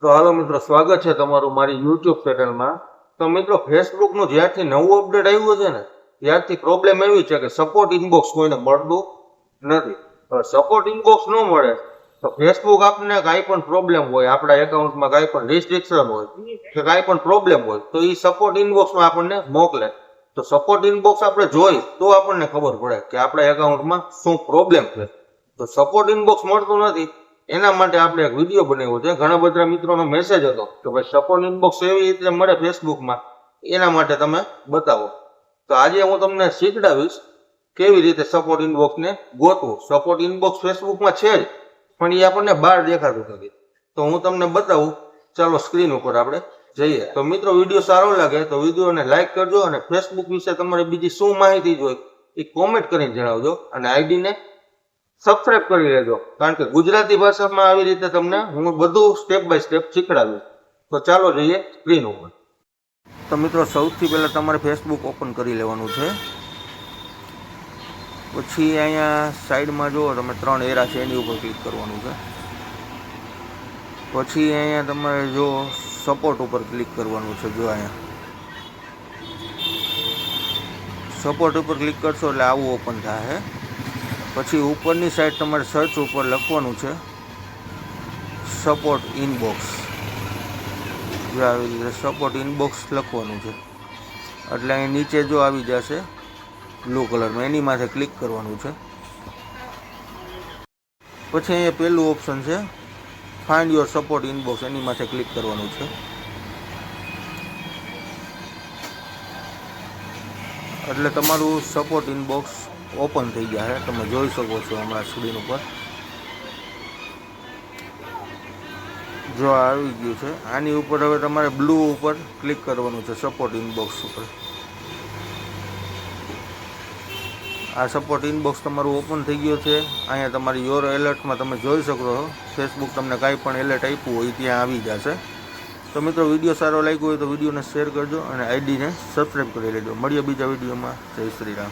તો હાલો મિત્રો, સ્વાગત છે તમારું મારી યુટ્યુબ ચેનલમાં. તો મિત્રો, ફેસબુકનું જ્યારથી નવું અપડેટ આવ્યું છે ને ત્યારથી પ્રોબ્લેમ એવી છે કે સપોર્ટ ઇનબોક્સ કોઈને મળતું નથી. હવે સપોર્ટ ઇનબોક્સ ન મળે તો ફેસબુક આપણને કાંઈ પણ પ્રોબ્લેમ હોય, આપણા એકાઉન્ટમાં કાંઈ પણ રિસ્ટ્રિક્શન હોય કે કાંઈ પણ પ્રોબ્લેમ હોય તો એ સપોર્ટ ઇનબોક્સમાં આપણને મોકલે. તો સપોર્ટ ઇનબોક્સ આપણે જોઈ તો આપણને ખબર પડે કે આપણા એકાઉન્ટમાં શું પ્રોબ્લેમ છે. તો સપોર્ટ ઇનબોક્સ મળતું નથી, એના માટે આપણે એક વિડીયો બનાવ્યો છે. ઘણા બધા મિત્રોનો મેસેજ હતો કે ભાઈ સપોર્ટ ઇનબોક્સ એવી રીતે મળે ફેસબુકમાં, એના માટે તમે બતાવો. તો આજે હું તમને શીખડાવીશ કેવી રીતે સપોર્ટ ઇનબોક્સને ગોતવું. સપોર્ટ ઇનબોક્સ ફેસબુકમાં છે જ, પણ એ આપણને બહાર દેખાતું નથી. તો હું તમને બતાવું. ચાલો સ્ક્રીન ઉપર આપણે જઈએ. તો મિત્રો, વિડીયો સારો લાગે તો વિડીયોને લાઈક કરજો, અને ફેસબુક વિશે તમારે બીજી શું માહિતી જોઈએ એ કોમેન્ટ કરીને જણાવજો, અને આઈડીને સબસ્ક્રાઇબ કરી લેજો, કારણ કે ગુજરાતી ભાષામાં આવી રીતે તમને હું બધું સ્ટેપ બાય સ્ટેપ શીખડાવીશ. તો ચાલો જઈએ સ્ક્રીન ઉપર. તો મિત્રો, સૌથી પહેલાં તમારે ફેસબુક ઓપન કરી લેવાનું છે. પછી અહીંયા સાઈડમાં જુઓ તમે 3 એરા છે, એની ઉપર ક્લિક કરવાનું છે. પછી અહીંયા તમારે જો સપોર્ટ ઉપર ક્લિક કરવાનું છે. જો અહીંયા સપોર્ટ ઉપર ક્લિક કરશો એટલે આવું ઓપન થાય. પછી ઉપરની સાઈડ તમારે સર્ચ ઉપર લખવાનું છે સપોર્ટ ઇનબોક્સ. જો આવી રીતે સપોર્ટ ઇનબોક્સ લખવાનું છે એટલે અહીં નીચે જો આવી જશે બ્લુ કલરમાં, એની માથે ક્લિક કરવાનું છે. પછી અહીંયા પહેલું ઓપ્શન છે ફાઇન્ડ યોર સપોર્ટ ઇનબોક્સ, એની માથે ક્લિક કરવાનું છે. એટલે તમારું સપોર્ટ ઇનબોક્સ ઓપન થઈ જાય. તમે જોઈ શકો છો હમણાં સ્ક્રીન ઉપર. જો આવી ગયું છે. આની ઉપર હવે તમારે બ્લુ ઉપર ક્લિક કરવાનું છે સપોર્ટ ઇનબોક્સ ઉપર. આ સપોર્ટ ઇનબોક્સ તમારું ઓપન થઈ ગયું છે. અહીંયા તમારી યોર એલર્ટમાં તમે જોઈ શકો છો ફેસબુક તમને કાંઈ પણ એલર્ટ આપ્યું હોય ત્યાં આવી જશે. તો મિત્રો, વિડીયો સારો લાગ્યો હોય તો વિડીયોને શેર કરજો અને આઈડીને સબસ્ક્રાઈબ કરી લેજો. મળીએ બીજા વિડીયોમાં. જય શ્રી રામ.